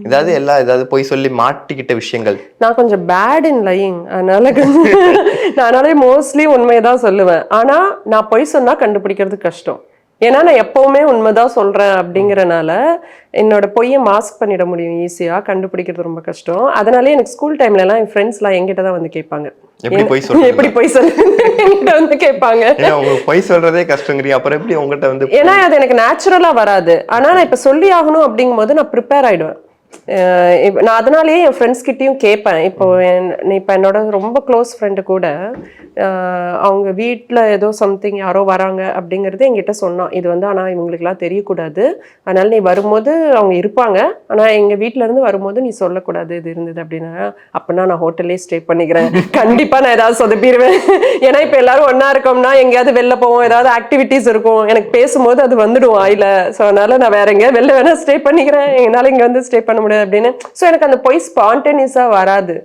ஏதாவது பொய் சொல்லி மாட்டிக்கிட்ட விஷயங்கள்? நான் கொஞ்சம் பேட் இன் லையிங், அதனால மோஸ்ட்லி உண்மையதான் சொல்லுவேன். ஆனா நான் பொய் சொன்னா கண்டுபிடிக்கிறது கஷ்டம். ஏன்னா நான் எப்பவுமே உண்மைதான் சொல்றேன் அப்படிங்கறனால என்னோட பொய்யை மாஸ்க் பண்ணிட முடியும் ஈஸியா, கண்டுபிடிக்கிறது ரொம்ப கஷ்டம். அதனாலே எனக்கு ஸ்கூல் டைம்ல எல்லாம் என் ஃப்ரெண்ட்ஸ் எல்லாம் என்கிட்ட தான் வந்து கேட்பாங்க, எப்படி பொய் சொல்ல என்கிட்ட வந்து கேட்பாங்க. பொய் சொல்றதே கஷ்டங்கிறீங்க, அப்புறம் எப்படி உங்ககிட்ட வந்து? ஏன்னா அது எனக்கு நேச்சுரலா வராது. ஆனா நான் இப்ப சொல்லி ஆகணும் அப்படிங்கும் போது நான் ப்ரிப்பேர் ஆயிடுவேன். நான் அதனாலேயே என் ஃப்ரெண்ட்ஸ் கிட்டயும் கேட்பேன். இப்போ என்னோட ரொம்ப க்ளோஸ் ஃப்ரெண்டு கூட அவங்க வீட்டில் ஏதோ சம்திங் யாரோ வராங்க அப்படிங்கிறது என்கிட்ட சொன்னான். இது வந்து ஆனால் இவங்களுக்குலாம் தெரியக்கூடாது, அதனால நீ வரும்போது அவங்க இருப்பாங்க, ஆனால் எங்கள் வீட்டிலேருந்து வரும்போது நீ சொல்லக்கூடாது இது இருந்தது அப்படின்னா. அப்படின்னா நான் ஹோட்டல்லே ஸ்டே பண்ணிக்கிறேன், கண்டிப்பாக நான் ஏதாவது சொதப்பிடுவேன். ஏன்னா இப்போ எல்லாரும் ஒன்றா இருக்கோம்னா எங்கேயாவது வெளில போவோம், ஏதாவது ஆக்டிவிட்டீஸ் இருக்கும், எனக்கு பேசும்போது அது வந்துடும் ஆயில. ஸோ அதனால நான் வேற எங்கேயாவது வெளில வேணா ஸ்டே பண்ணிக்கிறேன், என்னால் இங்கே வந்து ஸ்டே பண்ண முடியாது அப்படின்னு. ஸோ எனக்கு அந்த பொய் ஸ்பான்டேனியஸாக வராது.